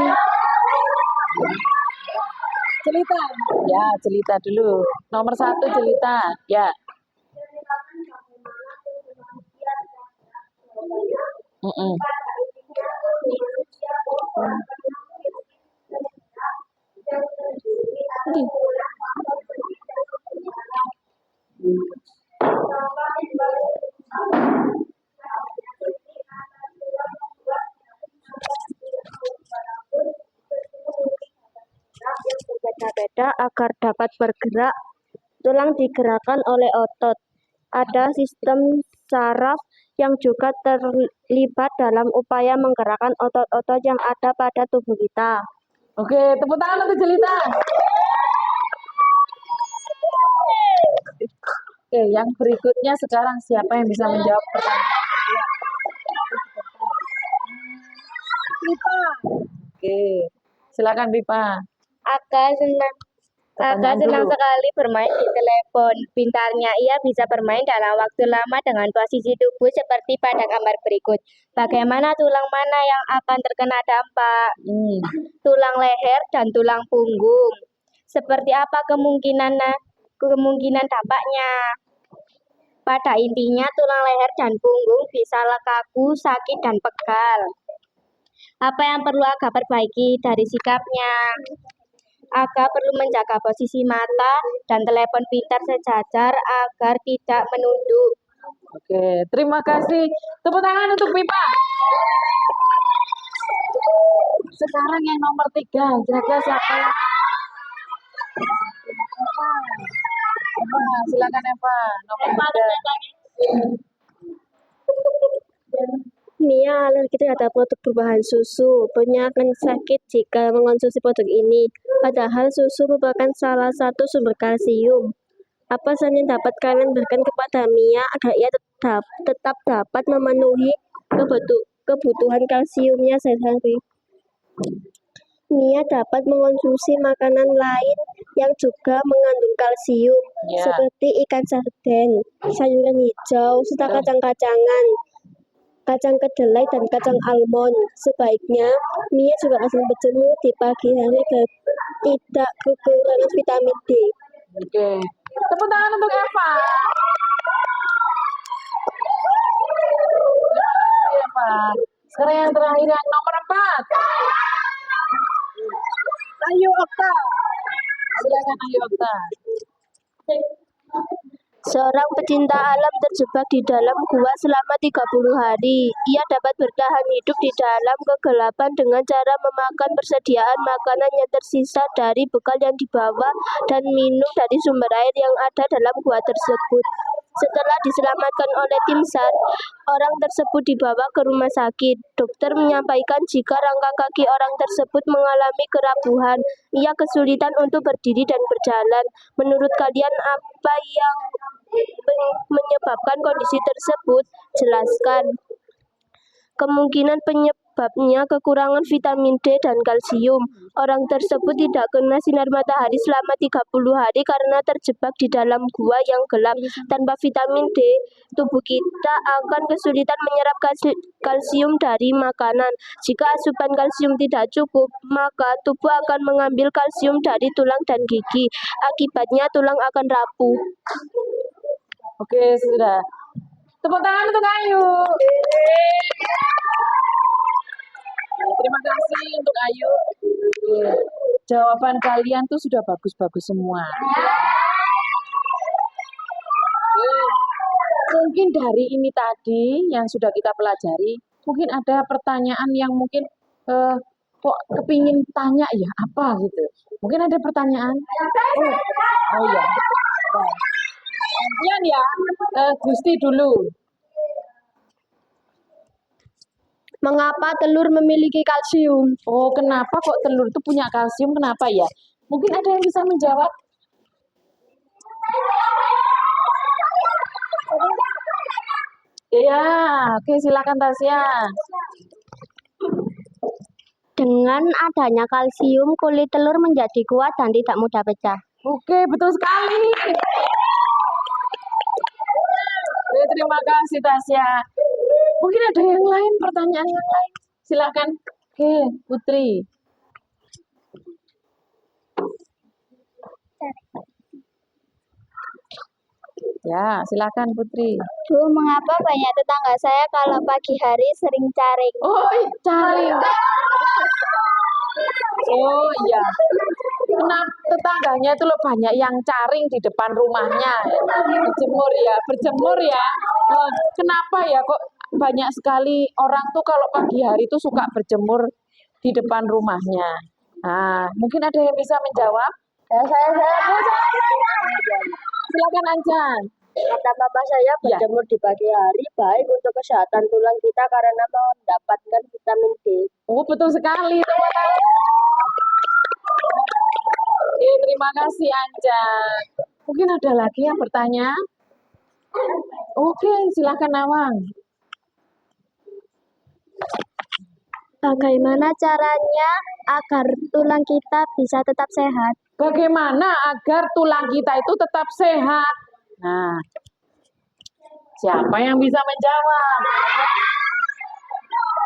Jelita. Ya, Jelita dulu. Nomor 1 Jelita. Ya. Mm-mm. dada agar dapat bergerak. Tulang digerakkan oleh otot. Ada sistem saraf yang juga terlibat dalam upaya menggerakkan otot-otot yang ada pada tubuh kita. Oke, tepuk tangan untuk Jelita. Oke, yang berikutnya sekarang siapa yang bisa menjawab pertanyaan? Pipa. Oke, silakan Pipa. Aga senang sekali bermain di telepon pintarnya. Ia bisa bermain dalam waktu lama dengan posisi tubuh seperti pada gambar berikut. Bagaimana tulang mana yang akan terkena dampak? Tulang leher dan tulang punggung. Seperti apa kemungkinan dampaknya? Pada intinya tulang leher dan punggung bisa kaku, sakit, dan pegal. Apa yang perlu Aga perbaiki dari sikapnya? Aga perlu menjaga posisi mata dan telepon pintar sejajar agar tidak menunduk. Oke, terima kasih. Tepuk tangan untuk Pipa. Sekarang yang nomor 3, kira-kira siapa yang... Silakan Eva, nomor 3. Mia alergi terhadap produk berbahan susu, punya akan sakit jika mengonsumsi produk ini. Padahal susu merupakan salah satu sumber kalsium. Apa saja yang dapat kalian berikan kepada Mia agar ia tetap dapat memenuhi kebutuhan kalsiumnya sehari-hari? Mia dapat mengonsumsi makanan lain yang juga mengandung kalsium, seperti ikan sarden, sayuran hijau, serta kacang-kacangan, kacang kedelai, dan kacang almond. Sebaiknya Mia juga harus berjemur di pagi hari agar tidak kekurangan vitamin D. Oke, tepuk tangan untuk Eva. Terima kasih Eva. Sekarang yang terakhir yang nomor 4. Ayu Okta. Silakan Ayu Okta. Seorang pecinta alam terjebak di dalam gua selama 30 hari. Ia dapat bertahan hidup di dalam kegelapan dengan cara memakan persediaan makanan yang tersisa dari bekal yang dibawa dan minum dari sumber air yang ada dalam gua tersebut. Setelah diselamatkan oleh tim SAR, orang tersebut dibawa ke rumah sakit. Dokter menyampaikan jika rangka kaki orang tersebut mengalami kerapuhan. Ia kesulitan untuk berdiri dan berjalan. Menurut kalian apa yang menyebabkan kondisi tersebut? Jelaskan. Kemungkinan penyebabnya kekurangan vitamin D dan kalsium. Orang tersebut tidak kena sinar matahari selama 30 hari karena terjebak di dalam gua yang gelap. Tanpa vitamin D, tubuh kita akan kesulitan menyerap kalsium dari makanan. Jika asupan kalsium tidak cukup, maka tubuh akan mengambil kalsium dari tulang dan gigi. Akibatnya tulang akan rapuh. Oke, sudah. Tepuk tangan untuk Ayu. Terima kasih untuk Ayu. Jawaban kalian tuh sudah bagus-bagus semua. Mungkin dari ini tadi yang sudah kita pelajari, mungkin ada pertanyaan yang mungkin kok kepingin tanya ya apa gitu. Mungkin ada pertanyaan. Oh ya. Kemudian ya, Gusti dulu. Mengapa telur memiliki kalsium? Oh, kenapa kok telur itu punya kalsium? Kenapa ya? Mungkin ada yang bisa menjawab? Iya, oke silakan Tasya. Dengan adanya kalsium, kulit telur menjadi kuat dan tidak mudah pecah. Oke, betul sekali. Oke, terima kasih Tasya. Mungkin ada yang lain, pertanyaan yang lain. Silakan. Oke, Putri. Ya, silakan Putri. Mengapa banyak tetangga saya kalau pagi hari sering caring? Oh, caring. Oh iya. Kenapa tetangganya itu loh banyak yang caring di depan rumahnya, berjemur ya. Kenapa ya kok banyak sekali orang tuh kalau pagi hari tuh suka berjemur di depan rumahnya? Nah, mungkin ada yang bisa menjawab? Silakan Anjan. Kata mama saya, Ya. berjemur di pagi hari baik untuk kesehatan tulang kita karena mendapatkan vitamin D. Oh, betul sekali. Tepuk tangan. Oke, terima kasih Anjan. Mungkin ada lagi yang bertanya? Oke, silakan Nawang. Bagaimana caranya agar tulang kita bisa tetap sehat? Bagaimana agar tulang kita itu tetap sehat? Nah, siapa yang bisa menjawab?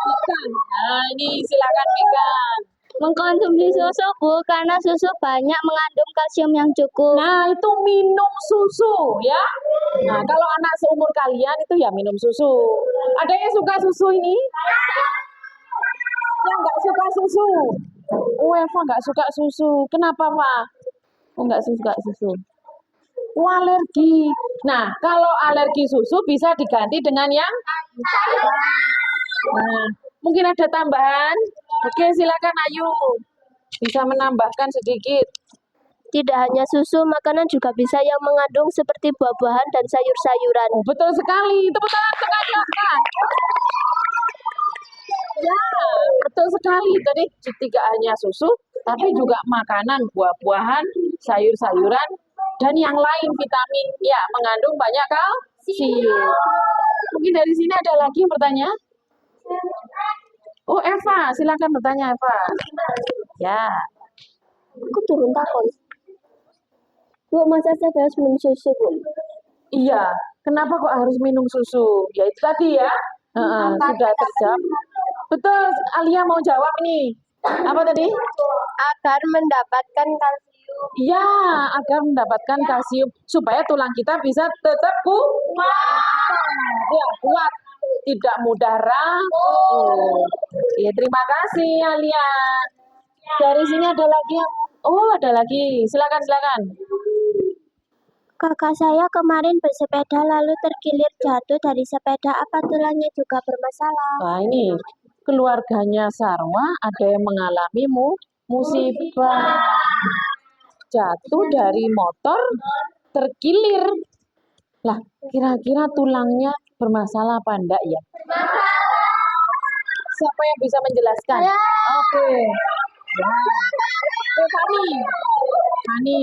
Megan. Nah, ini silakan Megan. Mengkonsumsi susu, Bu, karena susu banyak mengandung kalsium yang cukup. Nah, itu minum susu ya. Nah, kalau anak seumur kalian itu ya minum susu. Ada yang suka susu ini? Yang nggak suka susu? Oh, Eva nggak suka susu. Kenapa, Pak? Oh, nggak suka susu. Oh, alergi. Nah, kalau alergi susu bisa diganti dengan yang nah, mungkin ada tambahan? Oke, silakan Ayu. Bisa menambahkan sedikit. Tidak hanya susu, makanan juga bisa yang mengandung seperti buah-buahan dan sayur-sayuran. Oh, betul sekali. Tepuk tangan untuk Ayu. Ya, betul sekali. Jadi tidak hanya susu, tapi juga makanan, buah-buahan, sayur-sayuran, dan yang lain vitamin. Ya, mengandung banyak kalsium. Mungkin dari sini ada lagi yang bertanya? Oh, Eva, silakan bertanya, Eva. Ya. Aku turun takut. Bu, masa saya harus minum susu, Bu? Iya, kenapa kok harus minum susu? Ya itu tadi ya, sudah terjawab. Betul, Alia mau jawab ini. Apa tadi? Agar mendapatkan kalsium. Iya, agar mendapatkan kalsium supaya tulang kita bisa tetap kuat, tidak mudah rapuh. Ya, terima kasih Alia. Dari sini ada lagi yang, ada lagi. Silakan. Kakak saya kemarin bersepeda lalu terkilir jatuh dari sepeda. Apa tulangnya juga bermasalah? Nah, ini keluarganya Sarwa ada yang mengalami musibah. Jatuh dari motor, terkilir. Lah, kira-kira tulangnya bermasalah apa enggak ya? Siapa yang bisa menjelaskan? Oke.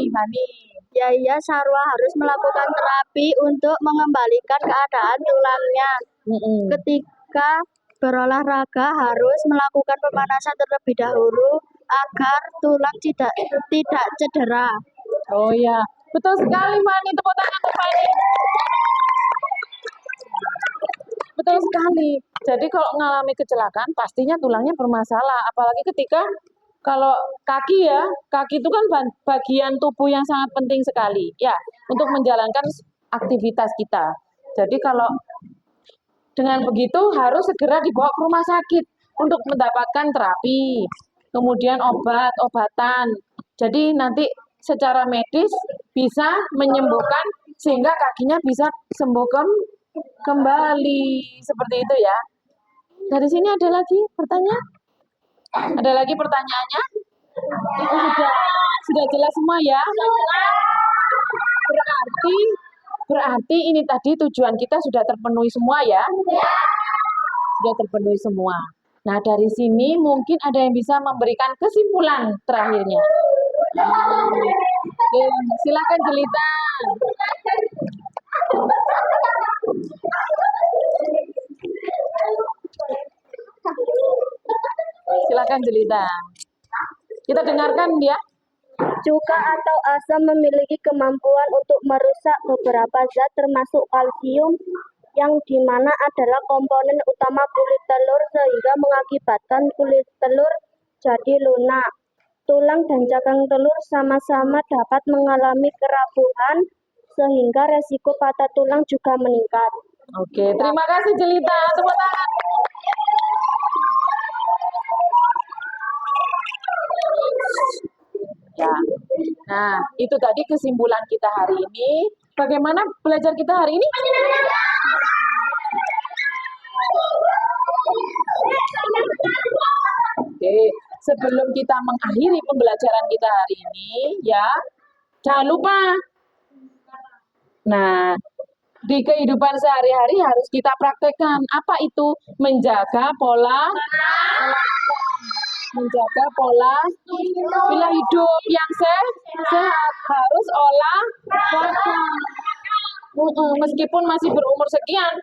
Fani. Ya, Sarwa harus melakukan terapi untuk mengembalikan keadaan tulangnya. Ketika berolahraga harus melakukan pemanasan terlebih dahulu agar tulang tidak cedera. Oh ya, betul sekali Fani. Tepuk tangan untuk Fani. Betul sekali. Jadi kalau mengalami kecelakaan pastinya tulangnya bermasalah. Apalagi ketika kalau kaki itu kan bagian tubuh yang sangat penting sekali ya untuk menjalankan aktivitas kita. Jadi kalau dengan begitu harus segera dibawa ke rumah sakit untuk mendapatkan terapi, kemudian obat-obatan. Jadi nanti secara medis bisa menyembuhkan sehingga kakinya bisa sembuh kembali seperti itu ya. Dari sini ada lagi pertanyaan? Ada lagi pertanyaannya? Itu sudah jelas semua ya. Berarti ini tadi tujuan kita sudah terpenuhi semua ya. Sudah terpenuhi semua. Nah, dari sini mungkin ada yang bisa memberikan kesimpulan terakhirnya. Oke, silakan Jelita. Silakan Jelita. Kita dengarkan dia. Cuka atau asam memiliki kemampuan untuk merusak beberapa zat termasuk kalsium yang dimana adalah komponen utama kulit telur sehingga mengakibatkan kulit telur jadi lunak. Tulang dan cakang telur sama-sama dapat mengalami kerapuhan sehingga resiko patah tulang juga meningkat. Oke, terima kasih Jelita. Tepuk tangan. Ya. Nah, itu tadi kesimpulan kita hari ini. Bagaimana belajar kita hari ini? Oke, sebelum kita mengakhiri pembelajaran kita hari ini, ya, jangan lupa. Nah, di kehidupan sehari-hari harus kita praktekkan. Apa itu? Menjaga pola hidup yang sehat. Harus olahraga. Meskipun masih berumur sekian,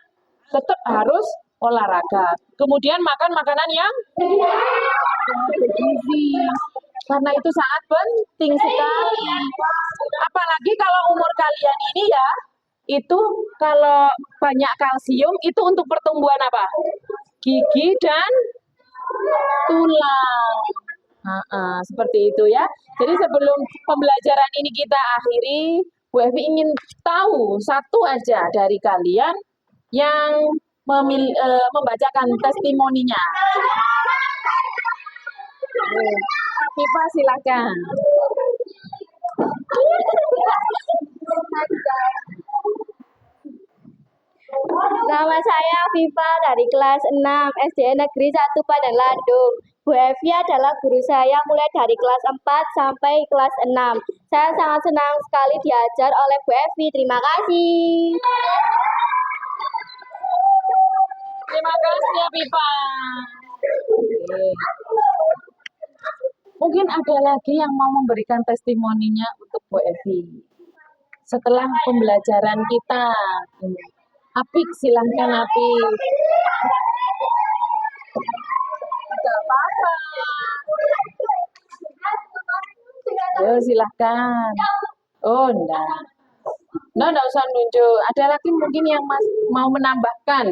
tetap harus olahraga. Kemudian makan makanan yang bergizi. Karena itu sangat penting sekali. Apalagi kalau umur kalian ini ya, itu kalau banyak kalsium itu untuk pertumbuhan apa? Gigi dan tulang. Seperti itu ya. Jadi sebelum pembelajaran ini kita akhiri, Bu Evi ingin tahu satu aja dari kalian yang membacakan testimoninya. Viva silakan. Nama saya Viva dari kelas 6 SD Negeri 1 Padang Landung. Bu Evi adalah guru saya mulai dari kelas 4 sampai kelas 6. Saya sangat senang sekali diajar oleh Bu Evi. Terima kasih. Terima kasih ya Viva. Mungkin ada lagi yang mau memberikan testimoninya untuk Bu Evi. Setelah pembelajaran kita. Apik, silahkan Apik. Tidak apa-apa. Yo, silahkan. Oh, enggak. Enggak usah nunjuk. Ada lagi mungkin yang mau menambahkan.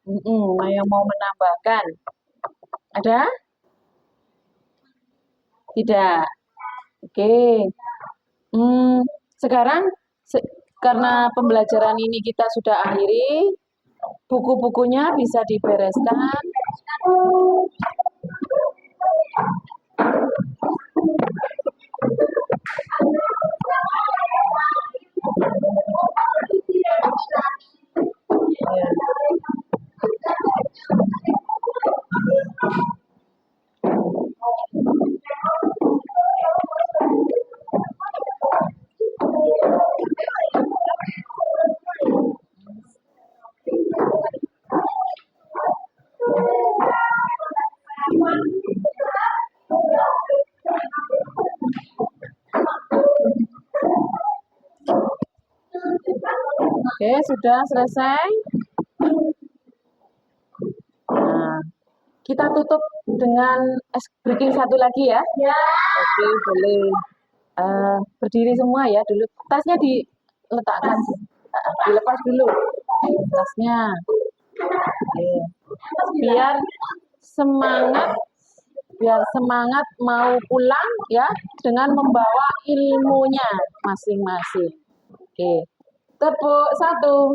Yang mau menambahkan. Ada? Tidak. Oke. Sekarang karena pembelajaran ini kita sudah akhiri, buku-bukunya bisa dibereskan. Oke, sudah selesai. Nah, kita tutup dengan ice breaking satu lagi ya. Oke, boleh. Berdiri semua ya dulu. Tasnya diletakkan, dilepas dulu. Tasnya. Oke. Biar semangat mau pulang ya dengan membawa ilmunya masing-masing. Oke. Tepuk satu.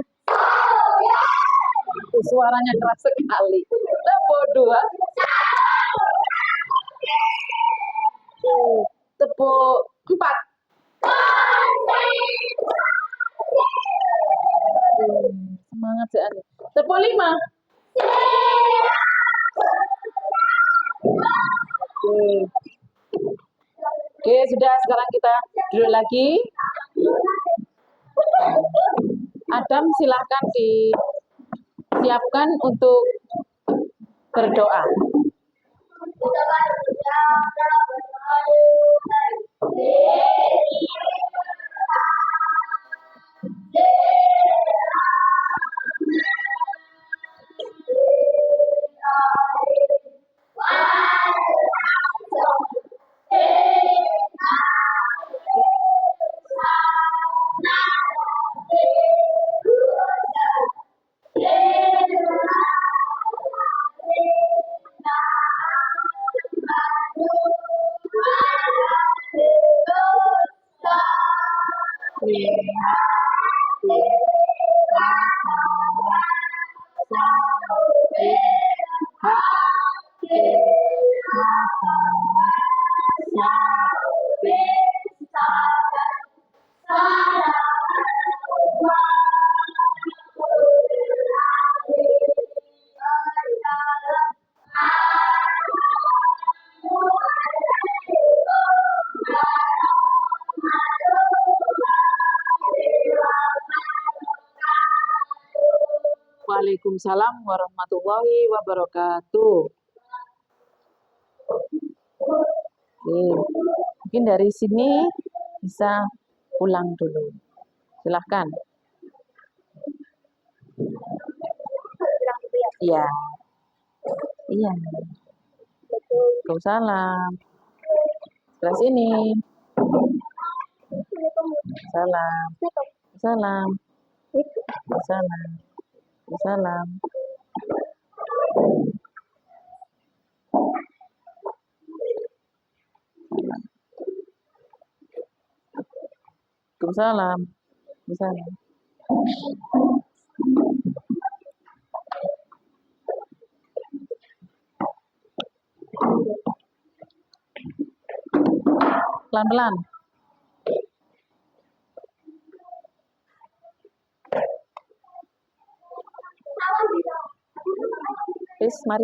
Suaranya keras sekali. Tepuk dua. Tepuk empat. Semangat sekali. Tepuk lima. Oke, sudah. Sekarang kita duduk lagi. Adam, silahkan disiapkan untuk berdoa. Waalaikumsalam warahmatullahi wabarakatuh. Oke, mungkin dari sini bisa pulang dulu. Silahkan. Iya, iya. Waalaikumsalam. Sebelah sini. Salam. Salam. Salam. Salam. Waalaikumsalam. Salam. Pelan-pelan. Please, mari.